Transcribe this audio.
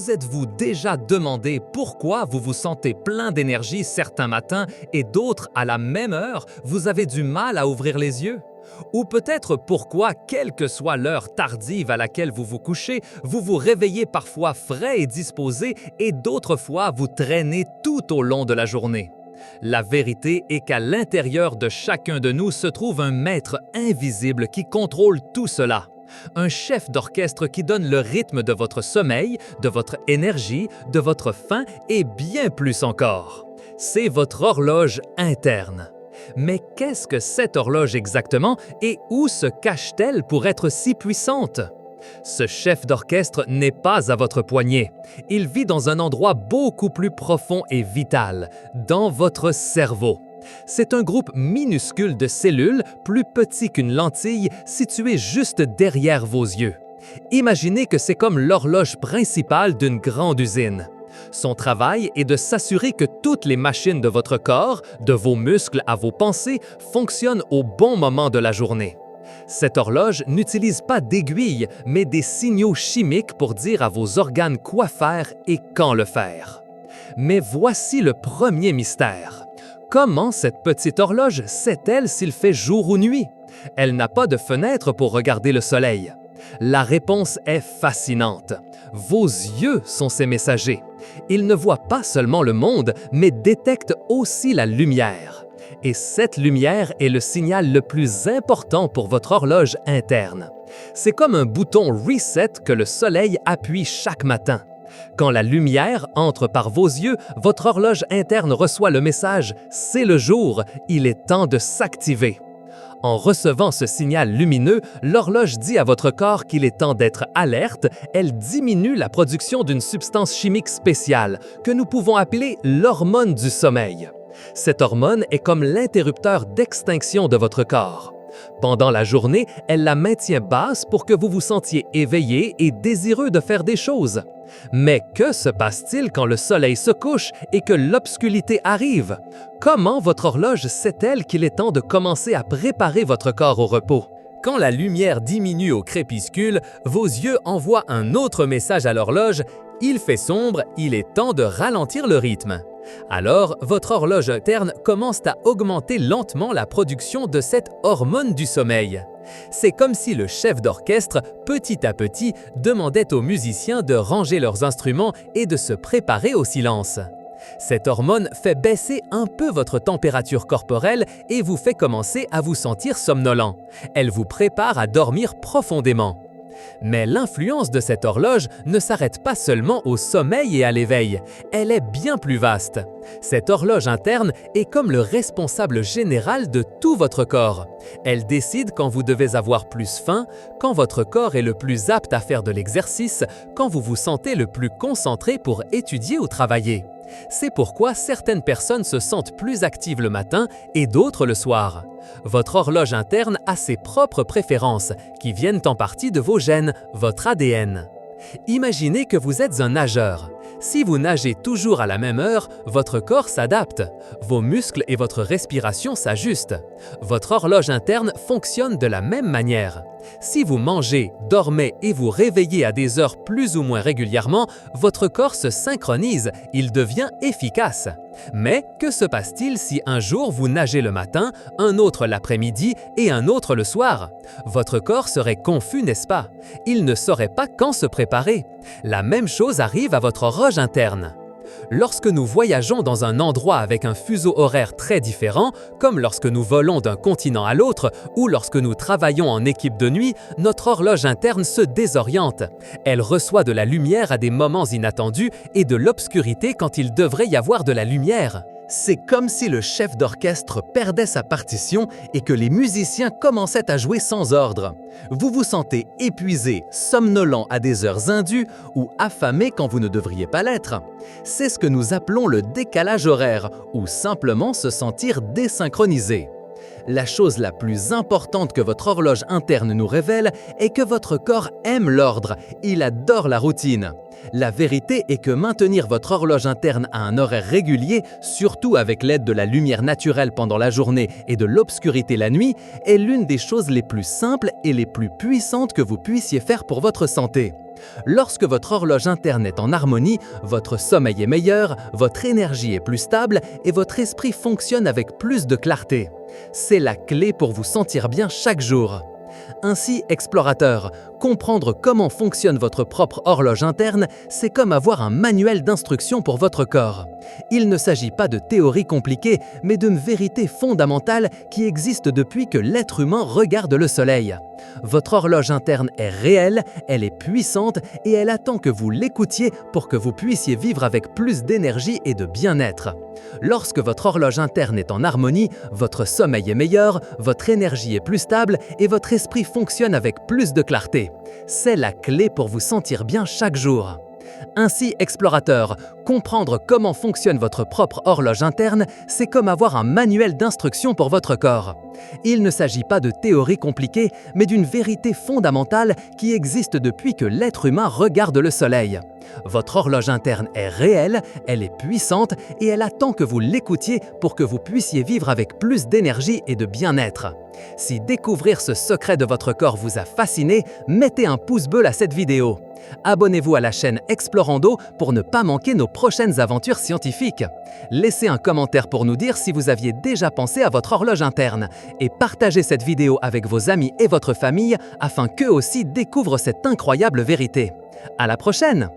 Vous êtes-vous déjà demandé pourquoi vous vous sentez plein d'énergie certains matins et d'autres à la même heure, vous avez du mal à ouvrir les yeux? Ou peut-être pourquoi, quelle que soit l'heure tardive à laquelle vous vous couchez, vous vous réveillez parfois frais et disposé et d'autres fois vous traînez tout au long de la journée. La vérité est qu'à l'intérieur de chacun de nous se trouve un maître invisible qui contrôle tout cela. Un chef d'orchestre qui donne le rythme de votre sommeil, de votre énergie, de votre faim et bien plus encore. C'est votre horloge interne. Mais qu'est-ce que cette horloge exactement et où se cache-t-elle pour être si puissante? Ce chef d'orchestre n'est pas à votre poignet. Il vit dans un endroit beaucoup plus profond et vital, dans votre cerveau. C'est un groupe minuscule de cellules, plus petit qu'une lentille, situé juste derrière vos yeux. Imaginez que c'est comme l'horloge principale d'une grande usine. Son travail est de s'assurer que toutes les machines de votre corps, de vos muscles à vos pensées, fonctionnent au bon moment de la journée. Cette horloge n'utilise pas d'aiguilles, mais des signaux chimiques pour dire à vos organes quoi faire et quand le faire. Mais voici le premier mystère. Comment cette petite horloge sait-elle s'il fait jour ou nuit? Elle n'a pas de fenêtre pour regarder le soleil. La réponse est fascinante. Vos yeux sont ses messagers. Ils ne voient pas seulement le monde, mais détectent aussi la lumière. Et cette lumière est le signal le plus important pour votre horloge interne. C'est comme un bouton reset que le soleil appuie chaque matin. Quand la lumière entre par vos yeux, votre horloge interne reçoit le message « C'est le jour, il est temps de s'activer ». En recevant ce signal lumineux, l'horloge dit à votre corps qu'il est temps d'être alerte, elle diminue la production d'une substance chimique spéciale que nous pouvons appeler l'hormone du sommeil. Cette hormone est comme l'interrupteur d'extinction de votre corps. Pendant la journée, elle la maintient basse pour que vous vous sentiez éveillé et désireux de faire des choses. Mais que se passe-t-il quand le soleil se couche et que l'obscurité arrive? Comment votre horloge sait-elle qu'il est temps de commencer à préparer votre corps au repos? Quand la lumière diminue au crépuscule, vos yeux envoient un autre message à l'horloge « Il fait sombre, il est temps de ralentir le rythme ». Alors, votre horloge interne commence à augmenter lentement la production de cette hormone du sommeil. C'est comme si le chef d'orchestre, petit à petit, demandait aux musiciens de ranger leurs instruments et de se préparer au silence. Cette hormone fait baisser un peu votre température corporelle et vous fait commencer à vous sentir somnolent. Elle vous prépare à dormir profondément. Mais l'influence de cette horloge ne s'arrête pas seulement au sommeil et à l'éveil, elle est bien plus vaste. Cette horloge interne est comme le responsable général de tout votre corps. Elle décide quand vous devez avoir plus faim, quand votre corps est le plus apte à faire de l'exercice, quand vous vous sentez le plus concentré pour étudier ou travailler. C'est pourquoi certaines personnes se sentent plus actives le matin et d'autres le soir. Votre horloge interne a ses propres préférences, qui viennent en partie de vos gènes, votre ADN. Imaginez que vous êtes un nageur. Si vous nagez toujours à la même heure, votre corps s'adapte. Vos muscles et votre respiration s'ajustent. Votre horloge interne fonctionne de la même manière. Si vous mangez, dormez et vous réveillez à des heures plus ou moins régulièrement, votre corps se synchronise, il devient efficace. Mais que se passe-t-il si un jour vous nagez le matin, un autre l'après-midi et un autre le soir? Votre corps serait confus, n'est-ce pas? Il ne saurait pas quand se préparer. La même chose arrive à votre horloge interne. Lorsque nous voyageons dans un endroit avec un fuseau horaire très différent, comme lorsque nous volons d'un continent à l'autre ou lorsque nous travaillons en équipe de nuit, notre horloge interne se désoriente. Elle reçoit de la lumière à des moments inattendus et de l'obscurité quand il devrait y avoir de la lumière. C'est comme si le chef d'orchestre perdait sa partition et que les musiciens commençaient à jouer sans ordre. Vous vous sentez épuisé, somnolent à des heures indues ou affamé quand vous ne devriez pas l'être. C'est ce que nous appelons le décalage horaire ou simplement se sentir désynchronisé. La chose la plus importante que votre horloge interne nous révèle est que votre corps aime l'ordre, il adore la routine. La vérité est que maintenir votre horloge interne à un horaire régulier, surtout avec l'aide de la lumière naturelle pendant la journée et de l'obscurité la nuit, est l'une des choses les plus simples et les plus puissantes que vous puissiez faire pour votre santé. Lorsque votre horloge interne est en harmonie, votre sommeil est meilleur, votre énergie est plus stable et votre esprit fonctionne avec plus de clarté. C'est la clé pour vous sentir bien chaque jour. Ainsi, explorateur, comprendre comment fonctionne votre propre horloge interne, c'est comme avoir un manuel d'instruction pour votre corps. Il ne s'agit pas de théories compliquées, mais d'une vérité fondamentale qui existe depuis que l'être humain regarde le soleil. Votre horloge interne est réelle, elle est puissante et elle attend que vous l'écoutiez pour que vous puissiez vivre avec plus d'énergie et de bien-être. Lorsque votre horloge interne est en harmonie, votre sommeil est meilleur, votre énergie est plus stable et votre esprit fonctionne avec plus de clarté. C'est la clé pour vous sentir bien chaque jour. Ainsi, explorateur, comprendre comment fonctionne votre propre horloge interne, c'est comme avoir un manuel d'instruction pour votre corps. Il ne s'agit pas de théories compliquées, mais d'une vérité fondamentale qui existe depuis que l'être humain regarde le soleil. Votre horloge interne est réelle, elle est puissante et elle attend que vous l'écoutiez pour que vous puissiez vivre avec plus d'énergie et de bien-être. Si découvrir ce secret de votre corps vous a fasciné, mettez un pouce bleu à cette vidéo. Abonnez-vous à la chaîne Explorando pour ne pas manquer nos prochaines aventures scientifiques. Laissez un commentaire pour nous dire si vous aviez déjà pensé à votre horloge interne et partagez cette vidéo avec vos amis et votre famille afin qu'eux aussi découvrent cette incroyable vérité. À la prochaine!